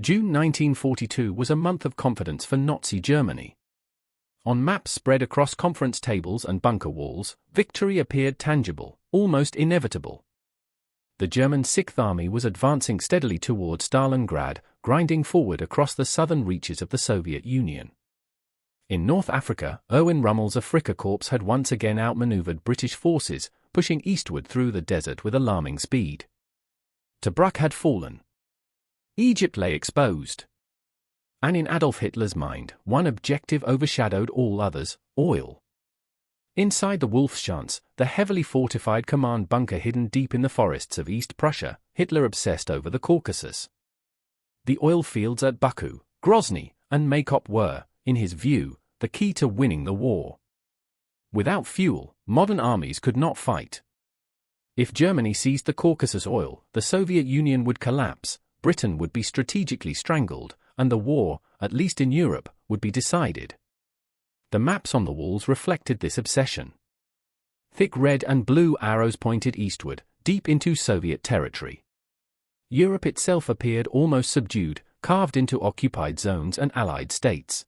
June 1942 was a month of confidence for Nazi Germany. On maps spread across conference tables and bunker walls, victory appeared tangible, almost inevitable. The German Sixth Army was advancing steadily towards Stalingrad, grinding forward across the southern reaches of the Soviet Union. In North Africa, Erwin Rommel's Afrika Korps had once again outmaneuvered British forces, pushing eastward through the desert with alarming speed. Tobruk had fallen. Egypt lay exposed. And in Adolf Hitler's mind, one objective overshadowed all others: oil. Inside the Wolfschanze, the heavily fortified command bunker hidden deep in the forests of East Prussia, Hitler obsessed over the Caucasus. The oil fields at Baku, Grozny, and Maykop were, in his view, the key to winning the war. Without fuel, modern armies could not fight. If Germany seized the Caucasus oil, the Soviet Union would collapse, Britain would be strategically strangled, and the war, at least in Europe, would be decided. The maps on the walls reflected this obsession. Thick red and blue arrows pointed eastward, deep into Soviet territory. Europe itself appeared almost subdued, carved into occupied zones and allied states.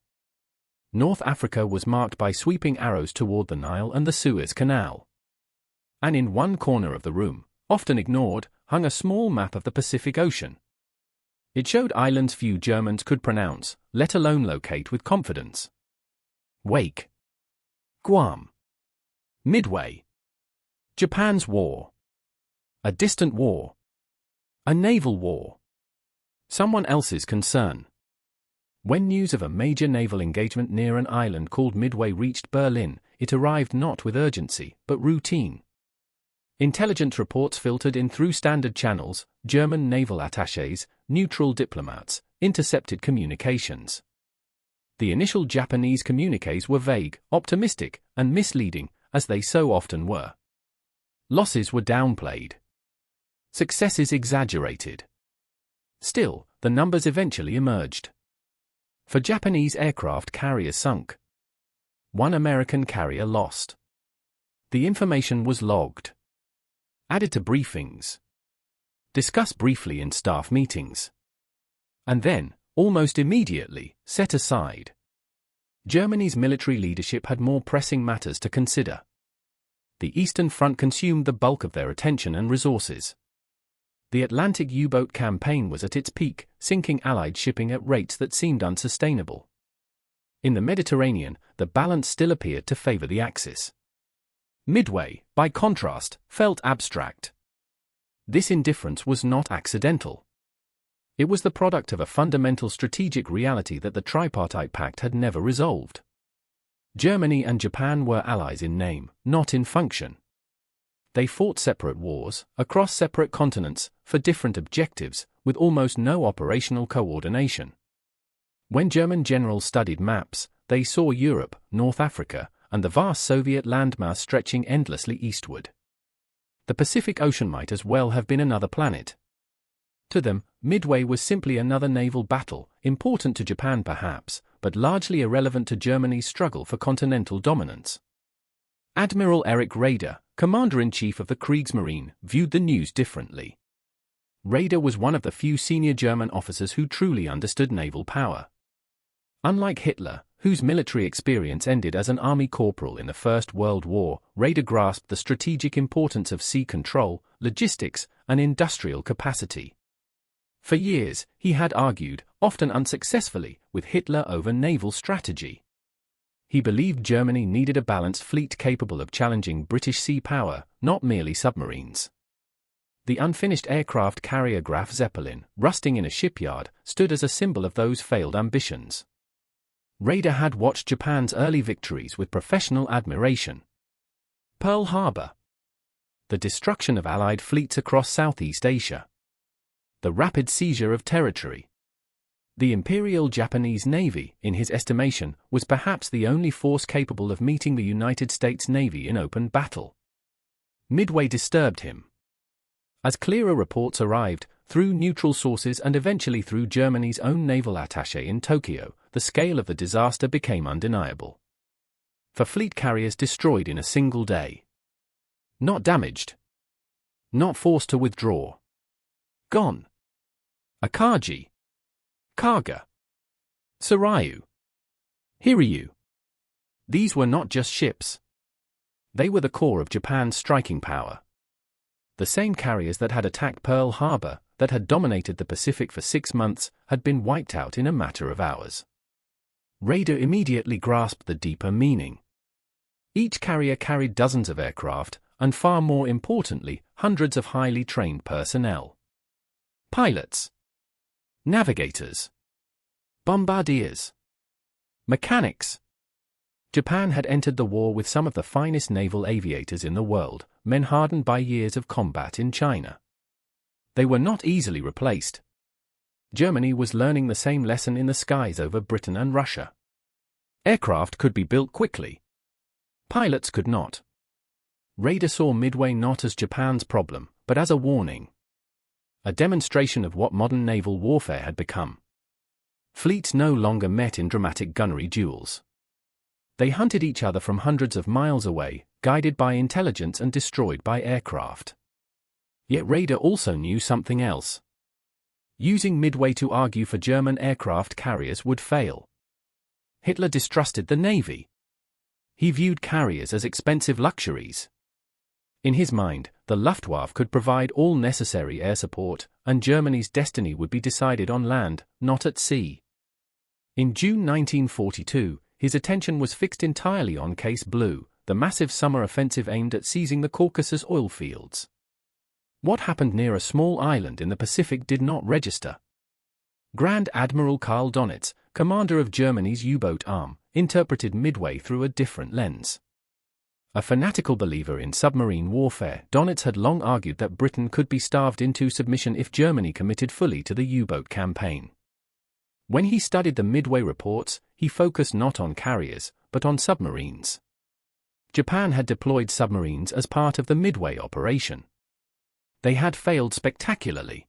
North Africa was marked by sweeping arrows toward the Nile and the Suez Canal. And in one corner of the room, often ignored, hung a small map of the Pacific Ocean. It showed islands few Germans could pronounce, let alone locate with confidence. Wake. Guam. Midway. Japan's war. A distant war. A naval war. Someone else's concern. When news of a major naval engagement near an island called Midway reached Berlin, it arrived not with urgency, but routine. Intelligence reports filtered in through standard channels, German naval attachés, neutral diplomats, intercepted communications. The initial Japanese communiques were vague, optimistic, and misleading, as they so often were. Losses were downplayed. Successes exaggerated. Still, the numbers eventually emerged. 4 Japanese aircraft carriers sunk. 1 American carrier lost. The information was logged. Added to briefings. Discussed briefly in staff meetings. And then, almost immediately, set aside. Germany's military leadership had more pressing matters to consider. The Eastern Front consumed the bulk of their attention and resources. The Atlantic U-boat campaign was at its peak, sinking Allied shipping at rates that seemed unsustainable. In the Mediterranean, the balance still appeared to favor the Axis. Midway, by contrast, felt abstract. This indifference was not accidental. It was the product of a fundamental strategic reality that the Tripartite Pact had never resolved. Germany and Japan were allies in name, not in function. They fought separate wars, across separate continents, for different objectives, with almost no operational coordination. When German generals studied maps, they saw Europe, North Africa, and the vast Soviet landmass stretching endlessly eastward. The Pacific Ocean might as well have been another planet. To them, Midway was simply another naval battle, important to Japan perhaps, but largely irrelevant to Germany's struggle for continental dominance. Admiral Erich Raeder, Commander-in-Chief of the Kriegsmarine, viewed the news differently. Raeder was one of the few senior German officers who truly understood naval power. Unlike Hitler, whose military experience ended as an army corporal in the First World War, Raeder grasped the strategic importance of sea control, logistics, and industrial capacity. For years, he had argued, often unsuccessfully, with Hitler over naval strategy. He believed Germany needed a balanced fleet capable of challenging British sea power, not merely submarines. The unfinished aircraft carrier Graf Zeppelin, rusting in a shipyard, stood as a symbol of those failed ambitions. Raeder had watched Japan's early victories with professional admiration. Pearl Harbor. The destruction of Allied fleets across Southeast Asia. The rapid seizure of territory. The Imperial Japanese Navy, in his estimation, was perhaps the only force capable of meeting the United States Navy in open battle. Midway disturbed him. As clearer reports arrived, through neutral sources and eventually through Germany's own naval attaché in Tokyo, the scale of the disaster became undeniable. 4 fleet carriers destroyed in a single day. Not damaged. Not forced to withdraw. Gone. Akagi. Kaga, Soryu, Hiryu. These were not just ships. They were the core of Japan's striking power. The same carriers that had attacked Pearl Harbor, that had dominated the Pacific for 6 months, had been wiped out in a matter of hours. Raida immediately grasped the deeper meaning. Each carrier carried dozens of aircraft, and far more importantly, hundreds of highly trained personnel. Pilots, navigators, bombardiers, mechanics. Japan had entered the war with some of the finest naval aviators in the world, men hardened by years of combat in China. They were not easily replaced. Germany was learning the same lesson in the skies over Britain and Russia. Aircraft could be built quickly. Pilots could not. Raida saw Midway not as Japan's problem, but as a warning. A demonstration of what modern naval warfare had become. Fleets no longer met in dramatic gunnery duels. They hunted each other from hundreds of miles away, guided by intelligence and destroyed by aircraft. Yet Raida also knew something else. Using Midway to argue for German aircraft carriers would fail. Hitler distrusted the Navy. He viewed carriers as expensive luxuries. In his mind, the Luftwaffe could provide all necessary air support, and Germany's destiny would be decided on land, not at sea. In June 1942, his attention was fixed entirely on Case Blue, the massive summer offensive aimed at seizing the Caucasus oil fields. What happened near a small island in the Pacific did not register. Grand Admiral Karl Donitz, commander of Germany's U-boat arm, interpreted Midway through a different lens. A fanatical believer in submarine warfare, Donitz had long argued that Britain could be starved into submission if Germany committed fully to the U-boat campaign. When he studied the Midway reports, he focused not on carriers, but on submarines. Japan had deployed submarines as part of the Midway operation. They had failed spectacularly.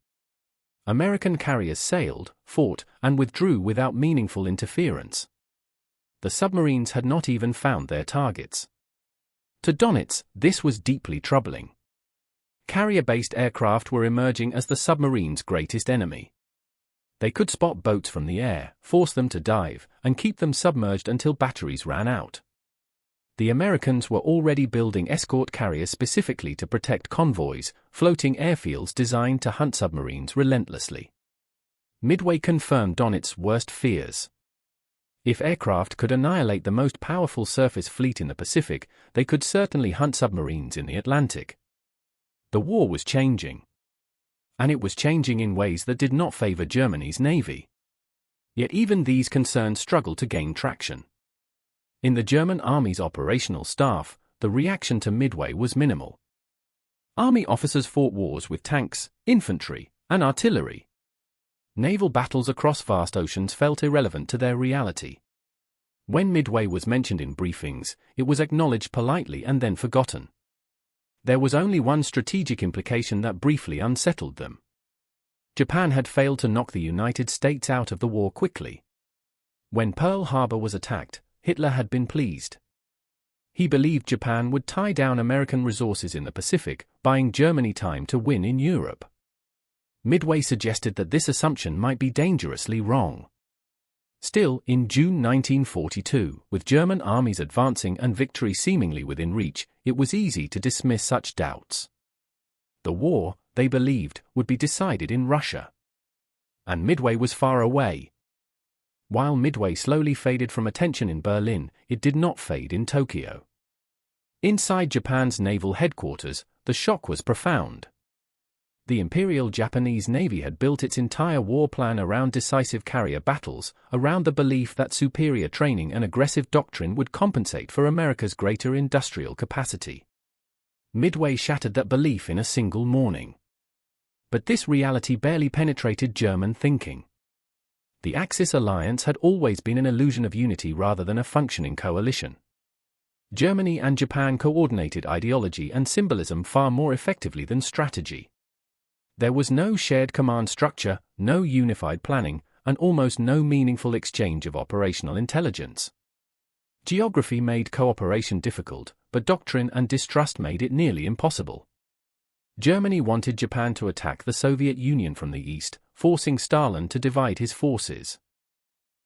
American carriers sailed, fought, and withdrew without meaningful interference. The submarines had not even found their targets. To Donitz, this was deeply troubling. Carrier-based aircraft were emerging as the submarine's greatest enemy. They could spot boats from the air, force them to dive, and keep them submerged until batteries ran out. The Americans were already building escort carriers specifically to protect convoys, floating airfields designed to hunt submarines relentlessly. Midway confirmed Donitz's worst fears. If aircraft could annihilate the most powerful surface fleet in the Pacific, they could certainly hunt submarines in the Atlantic. The war was changing. And it was changing in ways that did not favor Germany's navy. Yet even these concerns struggled to gain traction. In the German army's operational staff, the reaction to Midway was minimal. Army officers fought wars with tanks, infantry, and artillery. Naval battles across vast oceans felt irrelevant to their reality. When Midway was mentioned in briefings, it was acknowledged politely and then forgotten. There was only one strategic implication that briefly unsettled them. Japan had failed to knock the United States out of the war quickly. When Pearl Harbor was attacked, Hitler had been pleased. He believed Japan would tie down American resources in the Pacific, buying Germany time to win in Europe. Midway suggested that this assumption might be dangerously wrong. Still, in June 1942, with German armies advancing and victory seemingly within reach, it was easy to dismiss such doubts. The war, they believed, would be decided in Russia. And Midway was far away. While Midway slowly faded from attention in Berlin, it did not fade in Tokyo. Inside Japan's naval headquarters, the shock was profound. The Imperial Japanese Navy had built its entire war plan around decisive carrier battles, around the belief that superior training and aggressive doctrine would compensate for America's greater industrial capacity. Midway shattered that belief in a single morning. But this reality barely penetrated German thinking. The Axis alliance had always been an illusion of unity rather than a functioning coalition. Germany and Japan coordinated ideology and symbolism far more effectively than strategy. There was no shared command structure, no unified planning, and almost no meaningful exchange of operational intelligence. Geography made cooperation difficult, but doctrine and distrust made it nearly impossible. Germany wanted Japan to attack the Soviet Union from the east, forcing Stalin to divide his forces.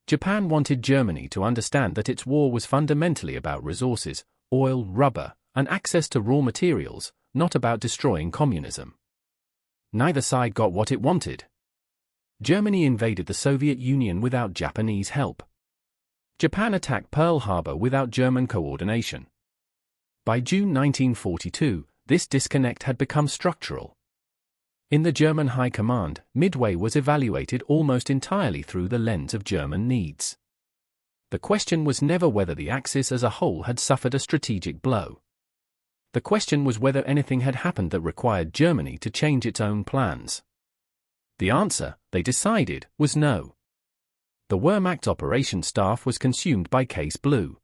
Japan wanted Germany to understand that its war was fundamentally about resources, oil, rubber, and access to raw materials, not about destroying communism. Neither side got what it wanted. Germany invaded the Soviet Union without Japanese help. Japan attacked Pearl Harbor without German coordination. By June 1942, this disconnect had become structural. In the German High Command, Midway was evaluated almost entirely through the lens of German needs. The question was never whether the Axis as a whole had suffered a strategic blow. The question was whether anything had happened that required Germany to change its own plans. The answer, they decided, was no. The Wehrmacht's operation staff was consumed by Case Blue.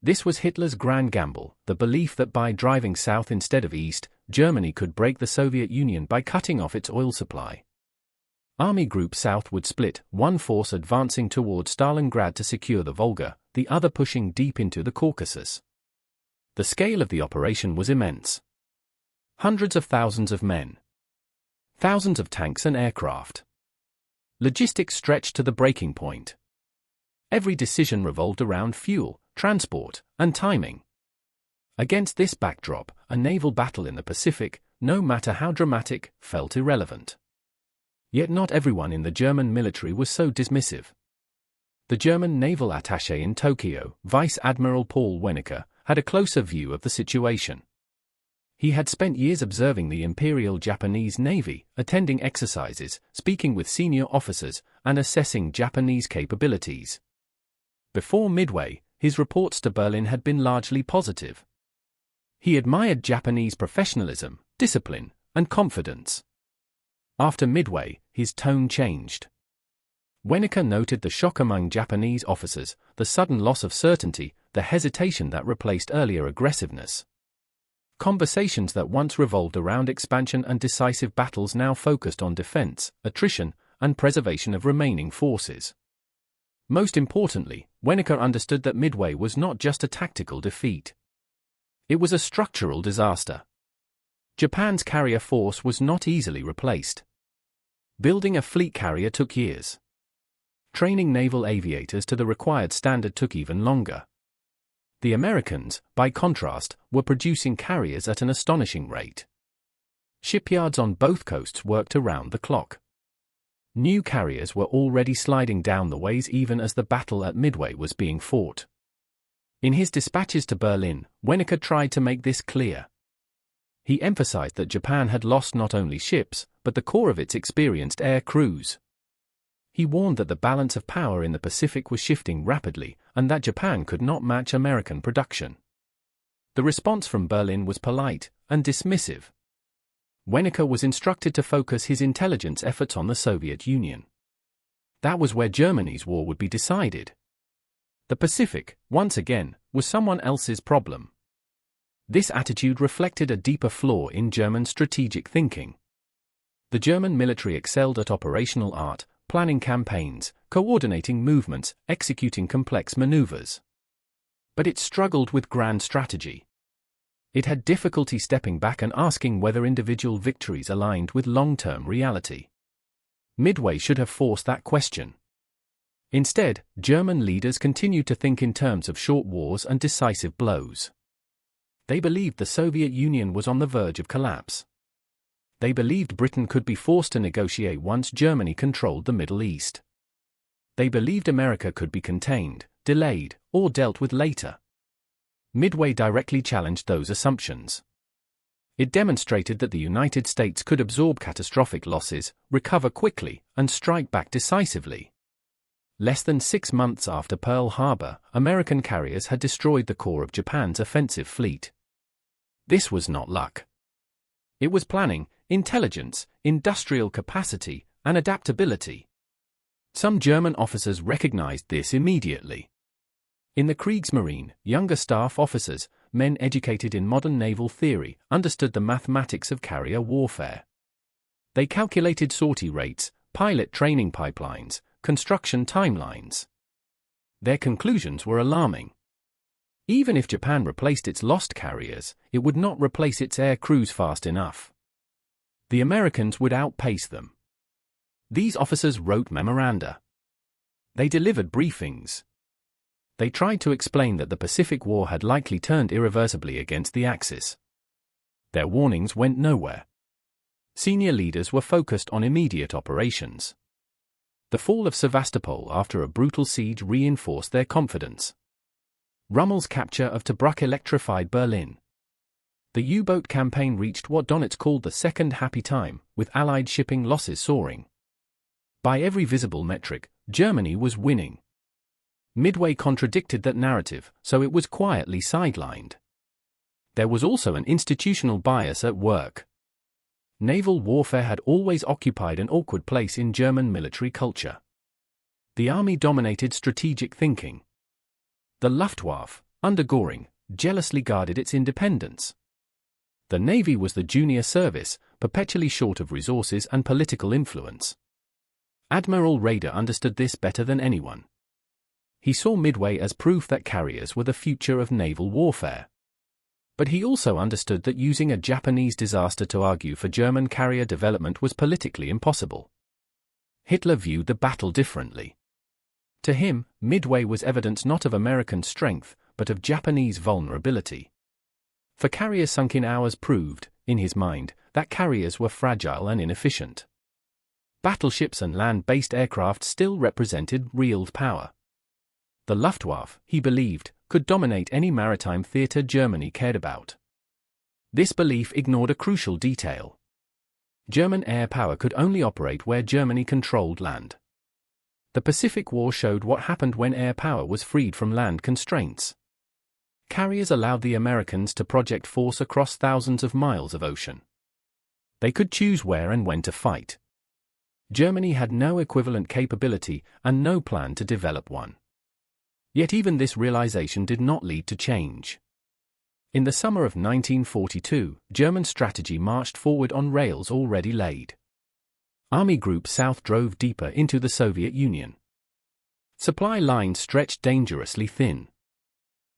This was Hitler's grand gamble, the belief that by driving south instead of east, Germany could break the Soviet Union by cutting off its oil supply. Army Group South would split, one force advancing toward Stalingrad to secure the Volga, the other pushing deep into the Caucasus. The scale of the operation was immense. Hundreds of thousands of men. Thousands of tanks and aircraft. Logistics stretched to the breaking point. Every decision revolved around fuel, transport, and timing. Against this backdrop, a naval battle in the Pacific, no matter how dramatic, felt irrelevant. Yet not everyone in the German military was so dismissive. The German naval attaché in Tokyo, Vice Admiral Paul Wenneker, had a closer view of the situation. He had spent years observing the Imperial Japanese Navy, attending exercises, speaking with senior officers, and assessing Japanese capabilities. Before Midway, his reports to Berlin had been largely positive. He admired Japanese professionalism, discipline, and confidence. After Midway, his tone changed. Wenneker noted the shock among Japanese officers, the sudden loss of certainty, the hesitation that replaced earlier aggressiveness. Conversations that once revolved around expansion and decisive battles now focused on defense, attrition, and preservation of remaining forces. Most importantly, Wenneker understood that Midway was not just a tactical defeat. It was a structural disaster. Japan's carrier force was not easily replaced. Building a fleet carrier took years. Training naval aviators to the required standard took even longer. The Americans, by contrast, were producing carriers at an astonishing rate. Shipyards on both coasts worked around the clock. New carriers were already sliding down the ways even as the battle at Midway was being fought. In his dispatches to Berlin, Wenneker tried to make this clear. He emphasized that Japan had lost not only ships, but the core of its experienced air crews. He warned that the balance of power in the Pacific was shifting rapidly, and that Japan could not match American production. The response from Berlin was polite and dismissive. Wenneker was instructed to focus his intelligence efforts on the Soviet Union. That was where Germany's war would be decided. The Pacific, once again, was someone else's problem. This attitude reflected a deeper flaw in German strategic thinking. The German military excelled at operational art, planning campaigns, coordinating movements, executing complex maneuvers. But it struggled with grand strategy. It had difficulty stepping back and asking whether individual victories aligned with long-term reality. Midway should have forced that question. Instead, German leaders continued to think in terms of short wars and decisive blows. They believed the Soviet Union was on the verge of collapse. They believed Britain could be forced to negotiate once Germany controlled the Middle East. They believed America could be contained, delayed, or dealt with later. Midway directly challenged those assumptions. It demonstrated that the United States could absorb catastrophic losses, recover quickly, and strike back decisively. Less than 6 months after Pearl Harbor, American carriers had destroyed the core of Japan's offensive fleet. This was not luck. It was planning, intelligence, industrial capacity, and adaptability. Some German officers recognized this immediately. In the Kriegsmarine, younger staff officers, men educated in modern naval theory, understood the mathematics of carrier warfare. They calculated sortie rates, pilot training pipelines, construction timelines. Their conclusions were alarming. Even if Japan replaced its lost carriers, it would not replace its air crews fast enough. The Americans would outpace them. These officers wrote memoranda. They delivered briefings. They tried to explain that the Pacific War had likely turned irreversibly against the Axis. Their warnings went nowhere. Senior leaders were focused on immediate operations. The fall of Sevastopol after a brutal siege reinforced their confidence. Rommel's capture of Tobruk electrified Berlin. The U-boat campaign reached what Donitz called the second happy time, with Allied shipping losses soaring. By every visible metric, Germany was winning. Midway contradicted that narrative, so it was quietly sidelined. There was also an institutional bias at work. Naval warfare had always occupied an awkward place in German military culture. The army dominated strategic thinking. The Luftwaffe, under Göring, jealously guarded its independence. The Navy was the junior service, perpetually short of resources and political influence. Admiral Raeder understood this better than anyone. He saw Midway as proof that carriers were the future of naval warfare. But he also understood that using a Japanese disaster to argue for German carrier development was politically impossible. Hitler viewed the battle differently. To him, Midway was evidence not of American strength, but of Japanese vulnerability. For carriers sunk in hours proved, in his mind, that carriers were fragile and inefficient. Battleships and land-based aircraft still represented real power. The Luftwaffe, he believed, could dominate any maritime theater Germany cared about. This belief ignored a crucial detail. German air power could only operate where Germany controlled land. The Pacific War showed what happened when air power was freed from land constraints. Carriers allowed the Americans to project force across thousands of miles of ocean. They could choose where and when to fight. Germany had no equivalent capability and no plan to develop one. Yet even this realization did not lead to change. In the summer of 1942, German strategy marched forward on rails already laid. Army Group South drove deeper into the Soviet Union. Supply lines stretched dangerously thin.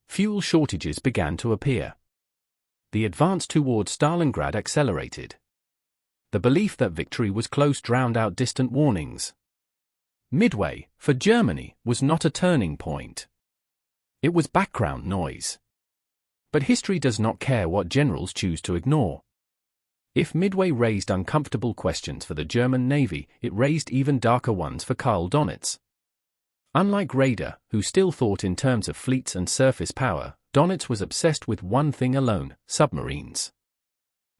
Fuel shortages began to appear. The advance toward Stalingrad accelerated. The belief that victory was close drowned out distant warnings. Midway, for Germany, was not a turning point. It was background noise. But history does not care what generals choose to ignore. If Midway raised uncomfortable questions for the German Navy, it raised even darker ones for Karl Donitz. Unlike Raeder, who still thought in terms of fleets and surface power, Donitz was obsessed with one thing alone: submarines.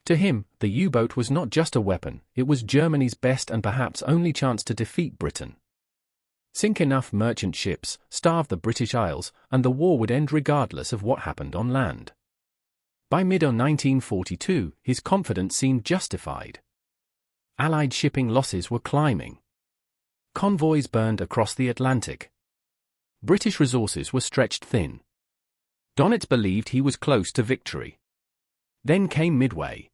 To him, the U-boat was not just a weapon, it was Germany's best and perhaps only chance to defeat Britain. Sink enough merchant ships, starve the British Isles, and the war would end regardless of what happened on land. By mid-1942, his confidence seemed justified. Allied shipping losses were climbing. Convoys burned across the Atlantic. British resources were stretched thin. Donitz believed he was close to victory. Then came Midway.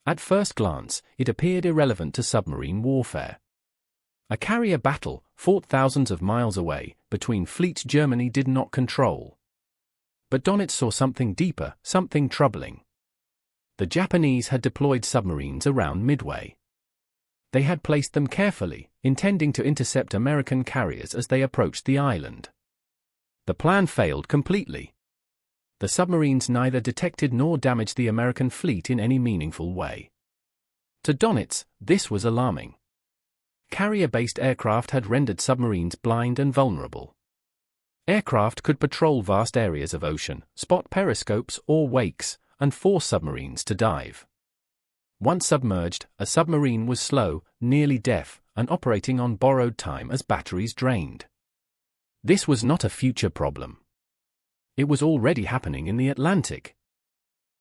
At first glance, it appeared irrelevant to submarine warfare. A carrier battle, fought thousands of miles away, between fleets Germany did not control. But Donitz saw something deeper, something troubling. The Japanese had deployed submarines around Midway. They had placed them carefully, intending to intercept American carriers as they approached the island. The plan failed completely. The submarines neither detected nor damaged the American fleet in any meaningful way. To Donitz, this was alarming. Carrier-based aircraft had rendered submarines blind and vulnerable. Aircraft could patrol vast areas of ocean, spot periscopes or wakes, and force submarines to dive. Once submerged, a submarine was slow, nearly deaf, and operating on borrowed time as batteries drained. This was not a future problem. It was already happening in the Atlantic.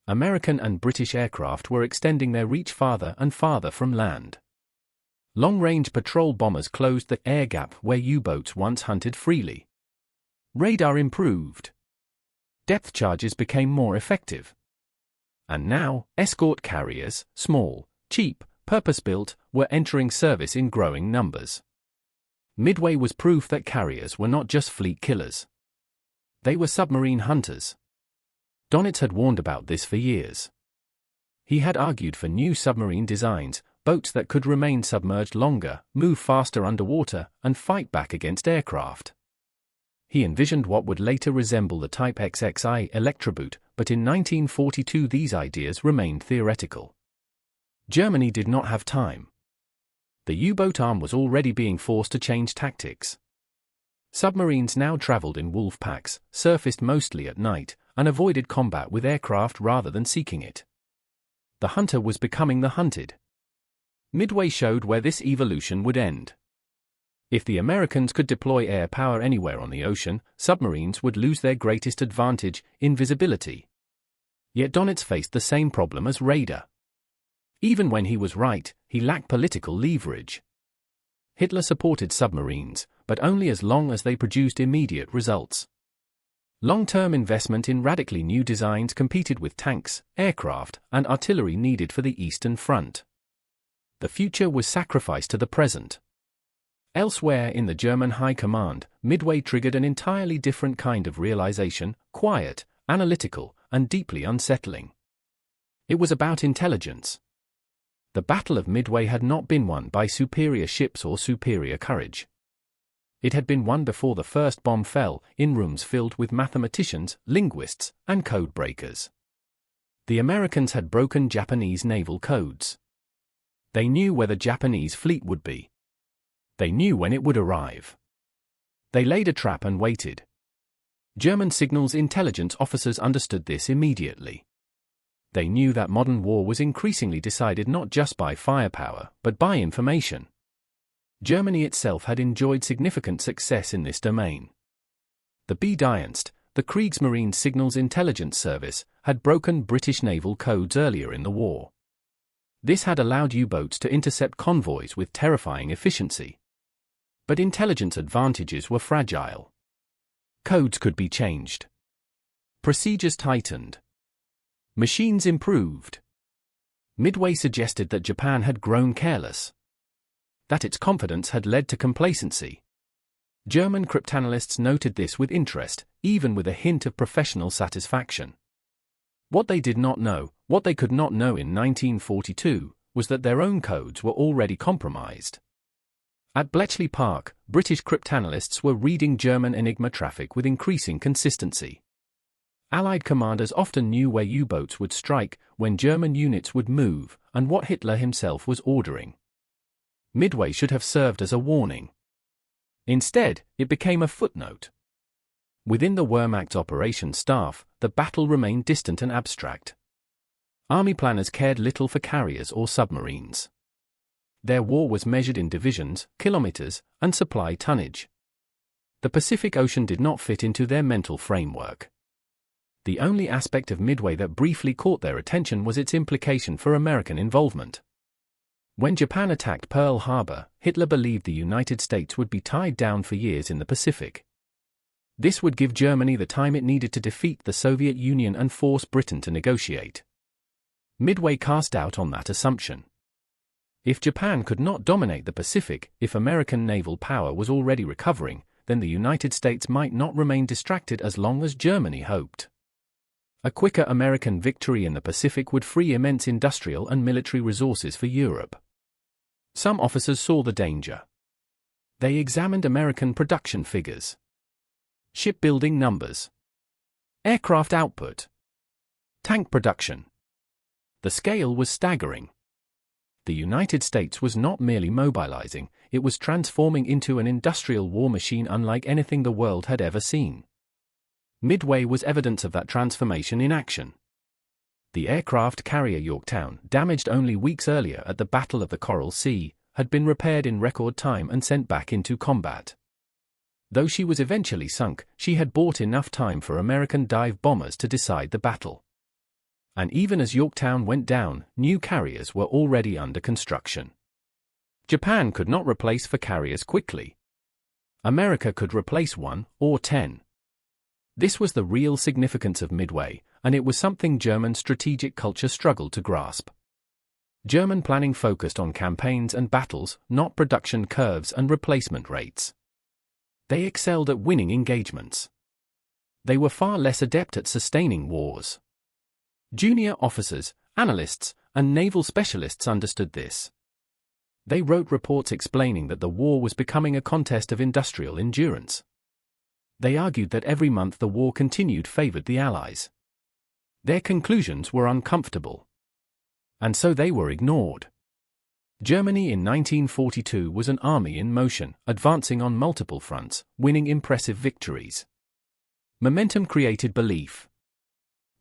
American and British aircraft were extending their reach farther and farther from land. Long-range patrol bombers closed the air gap where U-boats once hunted freely. Radar improved. Depth charges became more effective. And now, escort carriers, small, cheap, purpose-built, were entering service in growing numbers. Midway was proof that carriers were not just fleet killers. They were submarine hunters. Donitz had warned about this for years. He had argued for new submarine designs, boats that could remain submerged longer, move faster underwater, and fight back against aircraft. He envisioned what would later resemble the Type XXI Electroboot, but in 1942 these ideas remained theoretical. Germany did not have time. The U-boat arm was already being forced to change tactics. Submarines now traveled in wolf packs, surfaced mostly at night, and avoided combat with aircraft rather than seeking it. The hunter was becoming the hunted. Midway showed where this evolution would end. If the Americans could deploy air power anywhere on the ocean, submarines would lose their greatest advantage, invisibility. Yet Donitz faced the same problem as Raeder. Even when he was right, he lacked political leverage. Hitler supported submarines, but only as long as they produced immediate results. Long-term investment in radically new designs competed with tanks, aircraft, and artillery needed for the Eastern Front. The future was sacrificed to the present. Elsewhere in the German High Command, Midway triggered an entirely different kind of realization, quiet, analytical, and deeply unsettling. It was about intelligence. The Battle of Midway had not been won by superior ships or superior courage. It had been won before the first bomb fell, in rooms filled with mathematicians, linguists, and code breakers. The Americans had broken Japanese naval codes. They knew where the Japanese fleet would be. They knew when it would arrive. They laid a trap and waited. German signals intelligence officers understood this immediately. They knew that modern war was increasingly decided not just by firepower, but by information. Germany itself had enjoyed significant success in this domain. The B-Dienst, the Kriegsmarine Signals Intelligence Service, had broken British naval codes earlier in the war. This had allowed U-boats to intercept convoys with terrifying efficiency. But intelligence advantages were fragile. Codes could be changed. Procedures tightened. Machines improved. Midway suggested that Japan had grown careless. That its confidence had led to complacency. German cryptanalysts noted this with interest, even with a hint of professional satisfaction. What they did not know, what they could not know in 1942, was that their own codes were already compromised. At Bletchley Park, British cryptanalysts were reading German Enigma traffic with increasing consistency. Allied commanders often knew where U-boats would strike, when German units would move, and what Hitler himself was ordering. Midway should have served as a warning. Instead, it became a footnote. Within the Wehrmacht's operations staff, the battle remained distant and abstract. Army planners cared little for carriers or submarines. Their war was measured in divisions, kilometers, and supply tonnage. The Pacific Ocean did not fit into their mental framework. The only aspect of Midway that briefly caught their attention was its implication for American involvement. When Japan attacked Pearl Harbor, Hitler believed the United States would be tied down for years in the Pacific. This would give Germany the time it needed to defeat the Soviet Union and force Britain to negotiate. Midway cast doubt on that assumption. If Japan could not dominate the Pacific, if American naval power was already recovering, then the United States might not remain distracted as long as Germany hoped. A quicker American victory in the Pacific would free immense industrial and military resources for Europe. Some officers saw the danger. They examined American production figures. Shipbuilding numbers. Aircraft output. Tank production. The scale was staggering. The United States was not merely mobilizing, it was transforming into an industrial war machine unlike anything the world had ever seen. Midway was evidence of that transformation in action. The aircraft carrier Yorktown, damaged only weeks earlier at the Battle of the Coral Sea, had been repaired in record time and sent back into combat. Though she was eventually sunk, she had bought enough time for American dive bombers to decide the battle. And even as Yorktown went down, new carriers were already under construction. Japan could not replace 4 carriers quickly. America could replace 1 or 10. This was the real significance of Midway, and it was something German strategic culture struggled to grasp. German planning focused on campaigns and battles, not production curves and replacement rates. They excelled at winning engagements. They were far less adept at sustaining wars. Junior officers, analysts, and naval specialists understood this. They wrote reports explaining that the war was becoming a contest of industrial endurance. They argued that every month the war continued favored the Allies. Their conclusions were uncomfortable. And so they were ignored. Germany in 1942 was an army in motion, advancing on multiple fronts, winning impressive victories. Momentum created belief.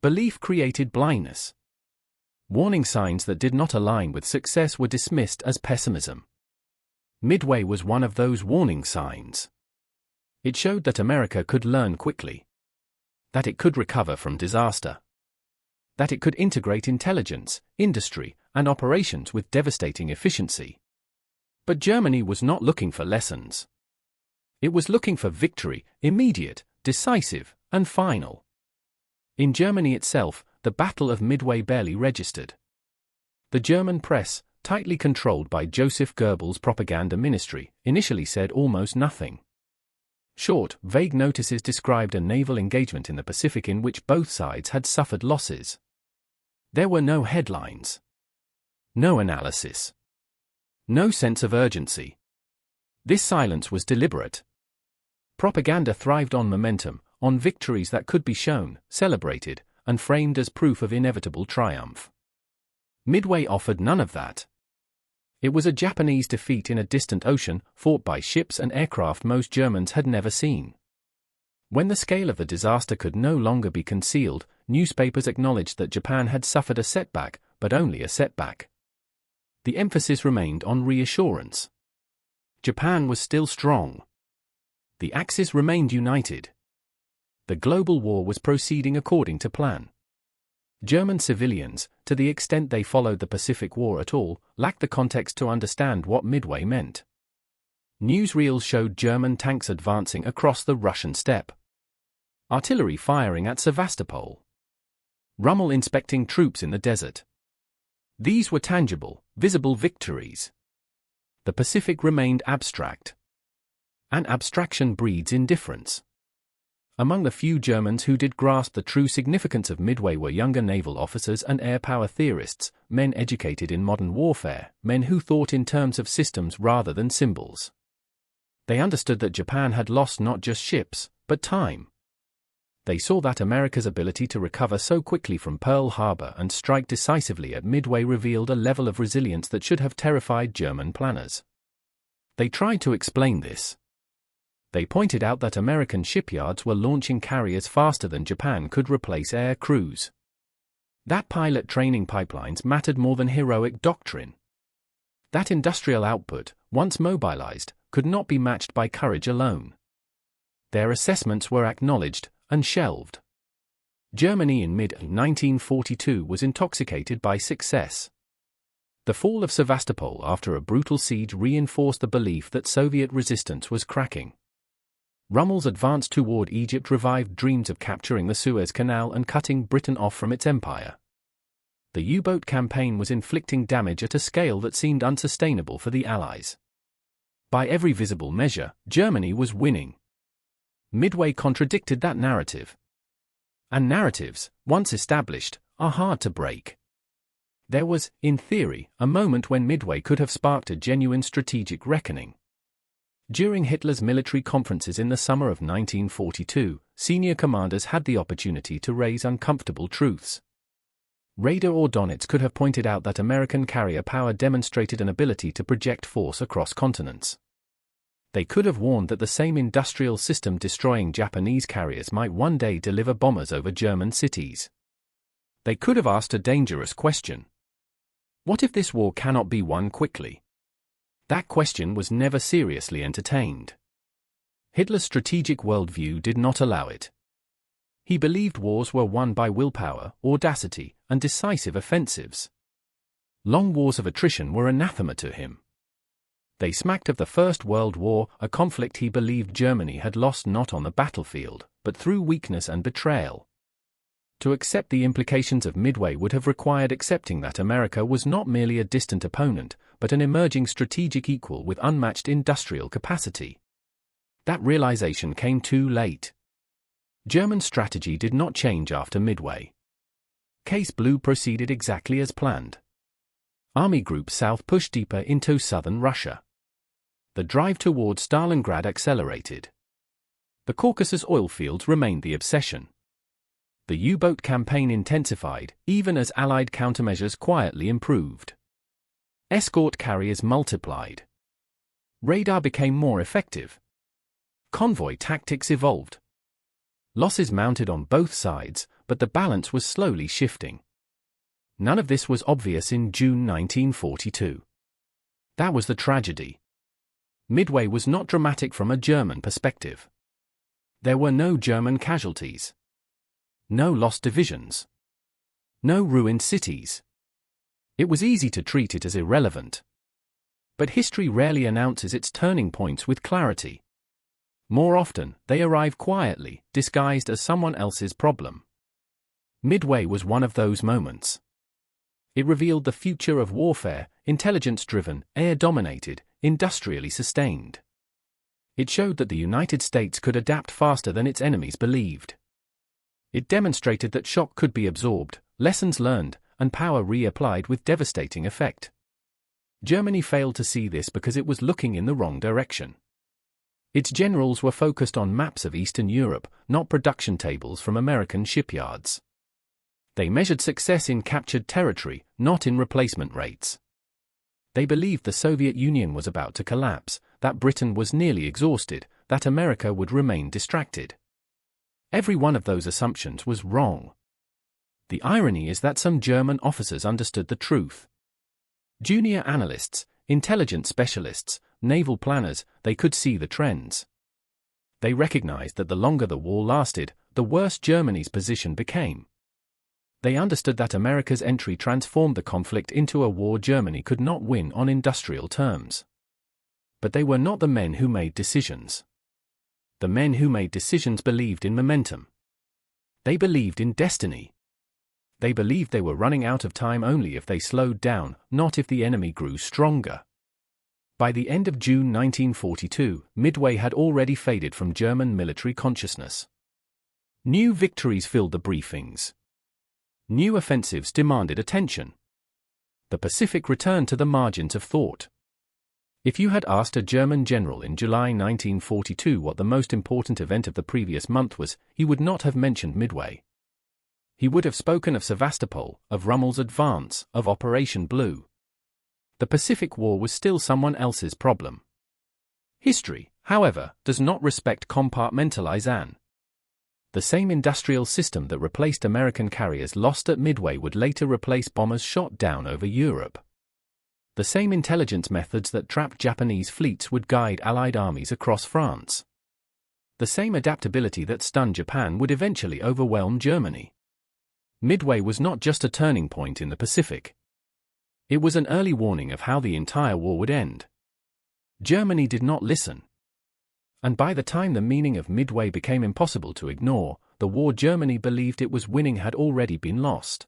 Belief created blindness. Warning signs that did not align with success were dismissed as pessimism. Midway was one of those warning signs. It showed that America could learn quickly. That it could recover from disaster. That it could integrate intelligence, industry, and operations with devastating efficiency. But Germany was not looking for lessons. It was looking for victory, immediate, decisive, and final. In Germany itself, the Battle of Midway barely registered. The German press, tightly controlled by Joseph Goebbels' propaganda ministry, initially said almost nothing. Short, vague notices described a naval engagement in the Pacific in which both sides had suffered losses. There were no headlines. No analysis. No sense of urgency. This silence was deliberate. Propaganda thrived on momentum, on victories that could be shown, celebrated, and framed as proof of inevitable triumph. Midway offered none of that. It was a Japanese defeat in a distant ocean, fought by ships and aircraft most Germans had never seen. When the scale of the disaster could no longer be concealed, newspapers acknowledged that Japan had suffered a setback, but only a setback. The emphasis remained on reassurance. Japan was still strong. The Axis remained united. The global war was proceeding according to plan. German civilians, to the extent they followed the Pacific War at all, lacked the context to understand what Midway meant. Newsreels showed German tanks advancing across the Russian steppe. Artillery firing at Sevastopol. Rommel inspecting troops in the desert. These were tangible, visible victories. The Pacific remained abstract. And abstraction breeds indifference. Among the few Germans who did grasp the true significance of Midway were younger naval officers and air power theorists, men educated in modern warfare, men who thought in terms of systems rather than symbols. They understood that Japan had lost not just ships, but time. They saw that America's ability to recover so quickly from Pearl Harbor and strike decisively at Midway revealed a level of resilience that should have terrified German planners. They tried to explain this. They pointed out that American shipyards were launching carriers faster than Japan could replace air crews. That pilot training pipelines mattered more than heroic doctrine. That industrial output, once mobilized, could not be matched by courage alone. Their assessments were acknowledged and shelved. Germany in mid-1942 was intoxicated by success. The fall of Sevastopol after a brutal siege reinforced the belief that Soviet resistance was cracking. Rommel's advance toward Egypt revived dreams of capturing the Suez Canal and cutting Britain off from its empire. The U-boat campaign was inflicting damage at a scale that seemed unsustainable for the Allies. By every visible measure, Germany was winning. Midway contradicted that narrative. And narratives, once established, are hard to break. There was, in theory, a moment when Midway could have sparked a genuine strategic reckoning. During Hitler's military conferences in the summer of 1942, senior commanders had the opportunity to raise uncomfortable truths. Raeder or Donitz could have pointed out that American carrier power demonstrated an ability to project force across continents. They could have warned that the same industrial system destroying Japanese carriers might one day deliver bombers over German cities. They could have asked a dangerous question. What if this war cannot be won quickly? That question was never seriously entertained. Hitler's strategic worldview did not allow it. He believed wars were won by willpower, audacity, and decisive offensives. Long wars of attrition were anathema to him. They smacked of the First World War, a conflict he believed Germany had lost not on the battlefield, but through weakness and betrayal. To accept the implications of Midway would have required accepting that America was not merely a distant opponent, but an emerging strategic equal with unmatched industrial capacity. That realization came too late. German strategy did not change after Midway. Case Blue proceeded exactly as planned. Army Group South pushed deeper into southern Russia. The drive towards Stalingrad accelerated. The Caucasus oil fields remained the obsession. The U-boat campaign intensified, even as Allied countermeasures quietly improved. Escort carriers multiplied. Radar became more effective. Convoy tactics evolved. Losses mounted on both sides, but the balance was slowly shifting. None of this was obvious in June 1942. That was the tragedy. Midway was not dramatic from a German perspective. There were no German casualties. No lost divisions. No ruined cities. It was easy to treat it as irrelevant. But history rarely announces its turning points with clarity. More often, they arrive quietly, disguised as someone else's problem. Midway was one of those moments. It revealed the future of warfare, intelligence-driven, air-dominated, industrially sustained. It showed that the United States could adapt faster than its enemies believed. It demonstrated that shock could be absorbed, lessons learned, and power reapplied with devastating effect. Germany failed to see this because it was looking in the wrong direction. Its generals were focused on maps of Eastern Europe, not production tables from American shipyards. They measured success in captured territory, not in replacement rates. They believed the Soviet Union was about to collapse, that Britain was nearly exhausted, that America would remain distracted. Every one of those assumptions was wrong. The irony is that some German officers understood the truth. Junior analysts, intelligence specialists, naval planners, they could see the trends. They recognized that the longer the war lasted, the worse Germany's position became. They understood that America's entry transformed the conflict into a war Germany could not win on industrial terms. But they were not the men who made decisions. The men who made decisions believed in momentum. They believed in destiny. They believed they were running out of time only if they slowed down, not if the enemy grew stronger. By the end of June 1942, Midway had already faded from German military consciousness. New victories filled the briefings. New offensives demanded attention. The Pacific returned to the margins of thought. If you had asked a German general in July 1942 what the most important event of the previous month was, he would not have mentioned Midway. He would have spoken of Sevastopol, of Rommel's advance, of Operation Blue. The Pacific War was still someone else's problem. History, however, does not respect compartmentalization. The same industrial system that replaced American carriers lost at Midway would later replace bombers shot down over Europe. The same intelligence methods that trapped Japanese fleets would guide Allied armies across France. The same adaptability that stunned Japan would eventually overwhelm Germany. Midway was not just a turning point in the Pacific. It was an early warning of how the entire war would end. Germany did not listen. And by the time the meaning of Midway became impossible to ignore, the war Germany believed it was winning had already been lost.